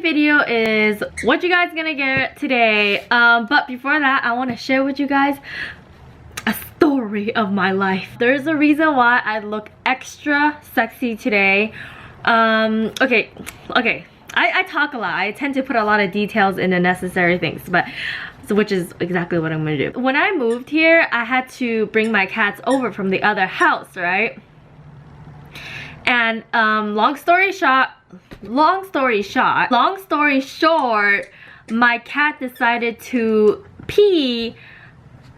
video is what you guys gonna get today. But before that, I want to share with you guys a story of my life. There's a reason why I look extra sexy today. Okay. I talk a lot. I tend to put a lot of details in the necessary things, but which is exactly what I'm gonna do. When I moved here, I had to bring my cats over from the other house, right? And long story short, my cat decided to pee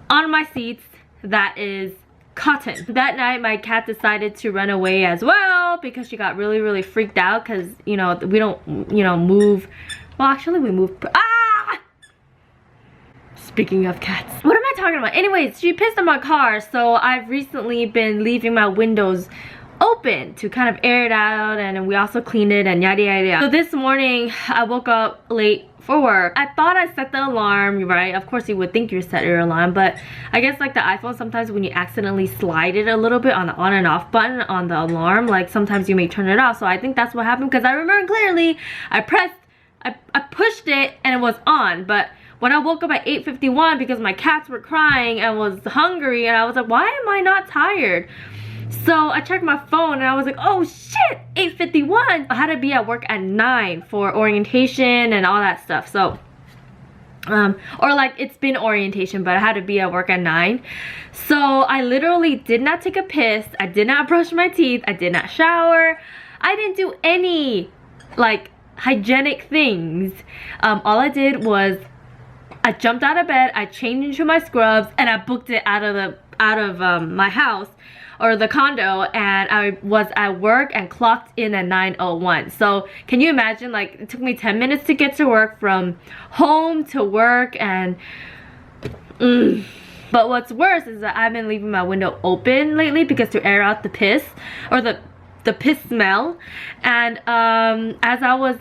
on my seats that is cotton. That night my cat decided to run away as well because she got really freaked out because, you know, we don't, you know, move. Well, actually we move. Speaking of cats, what am I talking about? Anyways, she pissed on my car, so I've recently been leaving my windows open to kind of air it out, and we also cleaned it and yada yada yada. So this morning I woke up late for work. I thought I set the alarm, right? Of course you would think you set your alarm, but I guess like the iPhone, sometimes when you accidentally slide it a little bit on the on and off button on the alarm, like sometimes you may turn it off. So I think that's what happened, because I remember clearly I pushed it and it was on. But when I woke up at 8:51 because my cats were crying and was hungry, and I was like, why am I not tired? So I checked my phone and I was like, oh shit, 8:51. I had to be at work at 9 for orientation and all that stuff. So, or like it's been orientation, but I had to be at work at 9. So I literally did not take a piss. I did not brush my teeth. I did not shower. I didn't do any like hygienic things. All I did was I jumped out of bed, I changed into my scrubs, and I booked it out of my house or the condo, and I was at work and clocked in at 9:01. So can you imagine, like it took me 10 minutes to get to work from home to work, and but what's worse is that I've been leaving my window open lately because to air out the piss or the piss smell. And as I was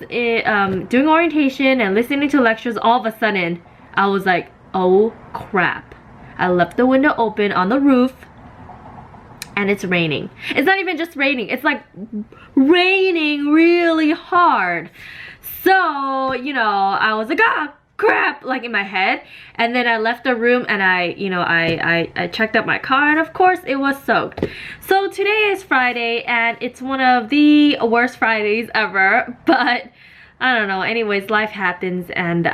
doing orientation and listening to lectures, all of a sudden I was like, oh crap, I left the window open on the roof and it's raining. It's not even just raining, it's like raining really hard. So, you know, I was like, ah crap, like in my head. And then I left the room and I checked out my car, and of course it was soaked. So today is Friday and it's one of the worst Fridays ever, but I don't know, anyways, life happens, and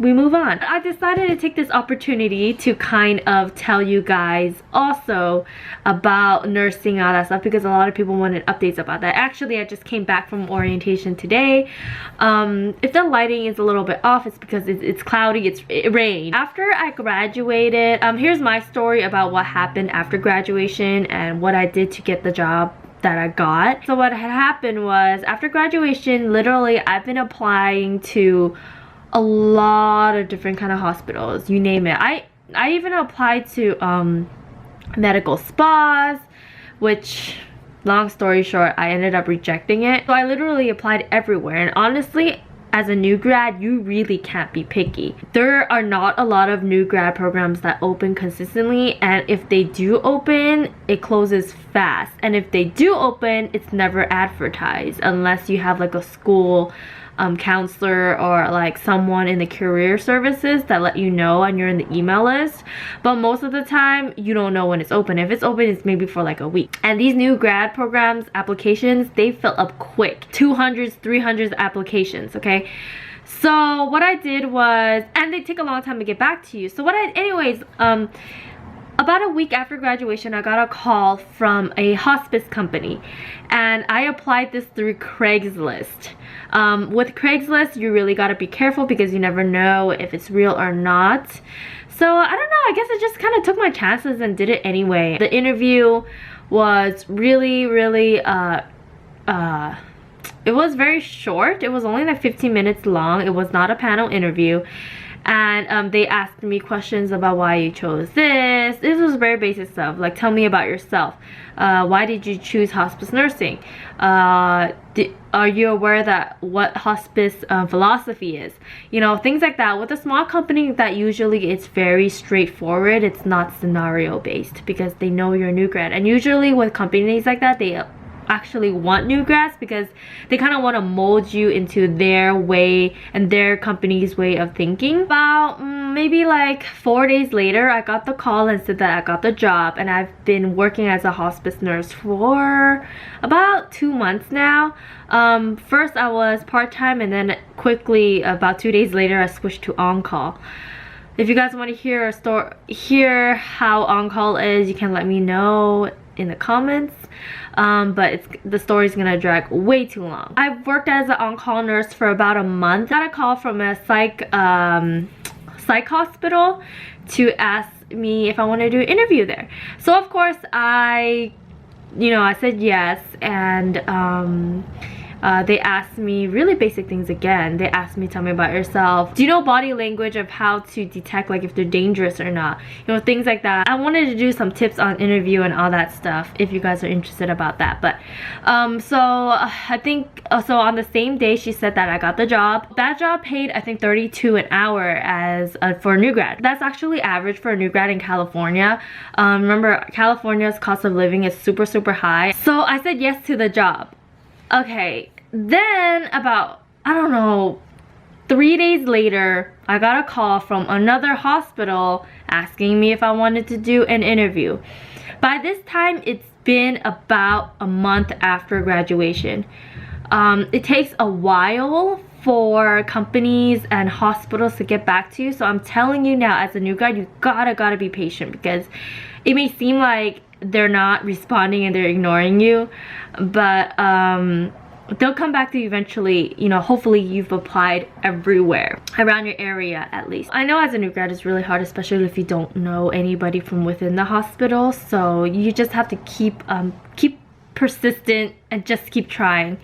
we move on. I decided to take this opportunity to kind of tell you guys also about nursing, all that stuff, because a lot of people wanted updates about that. Actually, I just came back from orientation today. If the lighting is a little bit off, it's because it's cloudy, it rained. After I graduated, here's my story about what happened after graduation and what I did to get the job that I got. So what had happened was, after graduation, literally I've been applying to a lot of different kind of hospitals, you name it. I even applied to medical spas, which, long story short, I ended up rejecting it. So I literally applied everywhere, and honestly, as a new grad, you really can't be picky. There are not a lot of new grad programs that open consistently, and if they do open, it closes fast. And if they do open, it's never advertised unless you have like a school counselor or like someone in the career services that let you know and you're in the email list. But most of the time you don't know when it's open. If it's open, it's maybe for like a week. And these new grad programs applications, they fill up quick, 200s 300s applications. Okay, so what I did was, and they take a long time to get back to you. So what I anyways, about a week after graduation, I got a call from a hospice company, and I applied this through Craigslist. With Craigslist, you really gotta be careful because you never know if it's real or not. So I don't know, I guess I just kind of took my chances and did it anyway. The interview was really it was very short. It was only like 15 minutes long. It was not a panel interview. And they asked me questions about why you chose this. This was very basic stuff, like tell me about yourself. Why did you choose hospice nursing? Are you aware that what hospice philosophy is? You know, things like that. With a small company, that usually it's very straightforward. It's not scenario based because they know you're a new grad. And usually with companies like that, they actually want new grads because they kind of want to mold you into their way and their company's way of thinking. About maybe like 4 days later, I got the call and said that I got the job, and I've been working as a hospice nurse for about 2 months now. First I was part-time, and then quickly about 2 days later I switched to on-call. If you guys want to hear how on-call is, you can let me know in the comments. But the story's gonna drag way too long. I've worked as an on-call nurse for about a month. Got a call from a psych hospital to ask me if I want to do an interview there. So of course I said yes, and they asked me really basic things again. They asked me, tell me about yourself. Do you know body language of how to detect like if they're dangerous or not? You know, things like that. I wanted to do some tips on interview and all that stuff if you guys are interested about that. But I think so on the same day she said that I got the job. That job paid I think $32 an hour as for a new grad. That's actually average for a new grad in California. Remember, California's cost of living is super high. So I said yes to the job. Okay, then about, I don't know, 3 days later, I got a call from another hospital asking me if I wanted to do an interview. By this time, it's been about a month after graduation. It takes a while for companies and hospitals to get back to you. So I'm telling you now, as a new grad, you gotta be patient, because it may seem like they're not responding and they're ignoring you, but they'll come back to you eventually. You know, hopefully you've applied everywhere around your area at least. I know as a new grad it's really hard, especially if you don't know anybody from within the hospital, so you just have to keep persistent and just keep trying.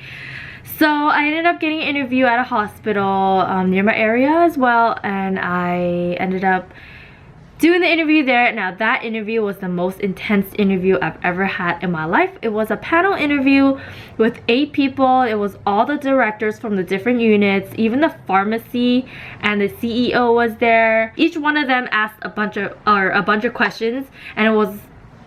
So I ended up getting an interview at a hospital near my area as well, and I ended up doing the interview there. Now that interview was the most intense interview I've ever had in my life. It was a panel interview with 8 people. It was all the directors from the different units, even the pharmacy, and the CEO was there. Each one of them asked a bunch of questions, and it was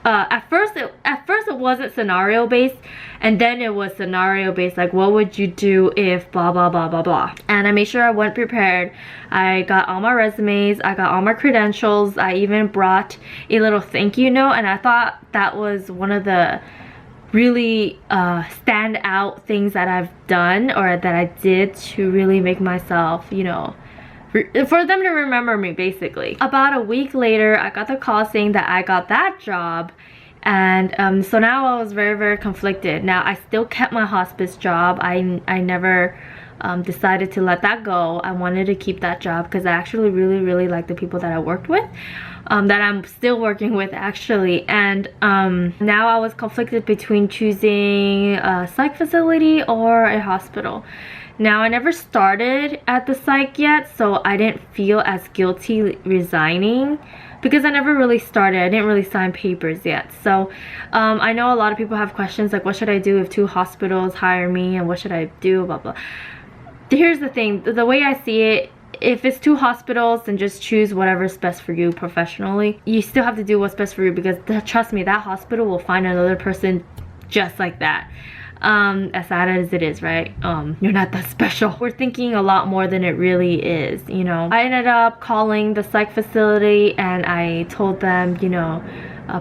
at first it wasn't scenario based, and then it was scenario based, like what would you do if blah blah blah blah blah. And I made sure I went prepared. I got all my resumes, I got all my credentials, I even brought a little thank you note, and I thought that was one of the really stand out things that I've done, or that I did, to really make myself, you know, for them to remember me basically. About a week later, I got the call saying that I got that job, and so now I was very conflicted. Now I still kept my hospice job. I never decided to let that go. I wanted to keep that job because I actually really like the people that I worked with, that I'm still working with actually. And now I was conflicted between choosing a psych facility or a hospital. Now I never started at the psych yet, so I didn't feel as guilty resigning because I never really started. I didn't really sign papers yet. So I know a lot of people have questions like, what should I do if 2 hospitals hire me, and what should I do, blah blah. Here's the thing, the way I see it, if it's 2 hospitals, then just choose whatever's best for you professionally. You still have to do what's best for you, because trust me, that hospital will find another person just like that. As sad as it is, right? You're not that special. We're thinking a lot more than it really is, you know. I ended up calling the psych facility, and I told them, you know,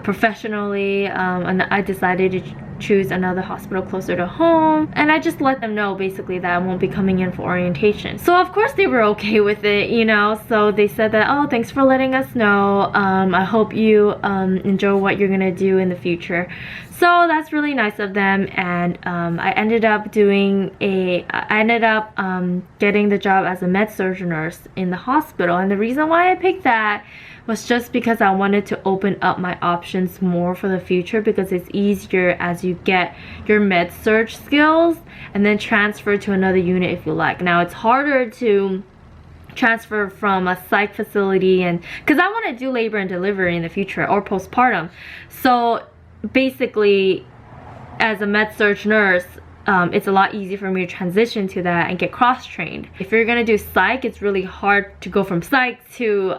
professionally, and I decided to choose another hospital closer to home, and I just let them know basically that I won't be coming in for orientation. So of course they were okay with it, you know. So they said that, oh, thanks for letting us know, I hope you enjoy what you're gonna do in the future. So that's really nice of them, and I ended up getting the job as a med-surg nurse in the hospital. And the reason why I picked that was just because I wanted to open up my options more for the future, because it's easier as you get your med-surg skills and then transfer to another unit if you like. Now it's harder to transfer from a psych facility, and because I want to do labor and delivery in the future, or postpartum. So basically, as a med-surg nurse, it's a lot easier for me to transition to that and get cross-trained. If you're gonna do psych, it's really hard to go from psych to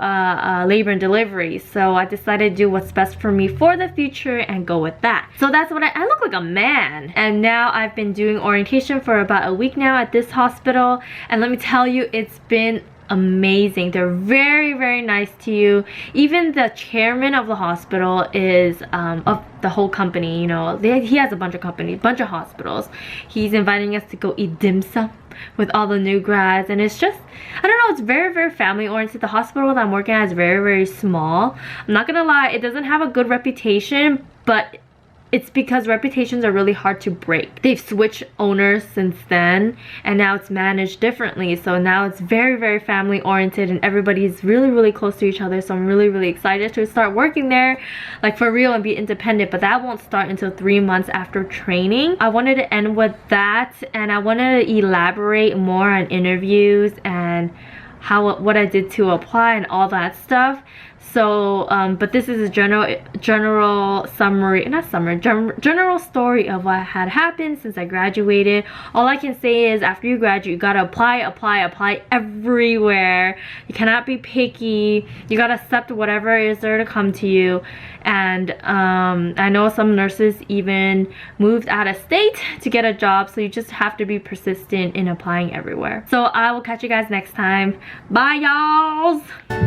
labor and delivery. So I decided to do what's best for me for the future and go with that. So that's what I look like a man. And now I've been doing orientation for about a week now at this hospital. And let me tell you, it's been amazing. They're very, very nice to you. Even the chairman of the hospital is of the whole company, you know, he has a bunch of companies, bunch of hospitals. He's inviting us to go eat dim sum with all the new grads, and it's just, I don't know, it's very, very family oriented. The hospital that I'm working at is very, very small. I'm not gonna lie, it doesn't have a good reputation, but it's because reputations are really hard to break. They've switched owners since then, and now it's managed differently. So now it's very, very family oriented, and everybody's really, really close to each other. So I'm really, really excited to start working there, like for real, and be independent. But that won't start until 3 months after training. I wanted to end with that, and I wanted to elaborate more on interviews and what I did to apply and all that stuff. So but this is a general summary, general story of what had happened since I graduated. All I can say is after you graduate, you gotta apply everywhere. You cannot be picky. You gotta accept whatever is there to come to you. And I know some nurses even moved out of state to get a job, so you just have to be persistent in applying everywhere. So I will catch you guys next time. Bye, y'all.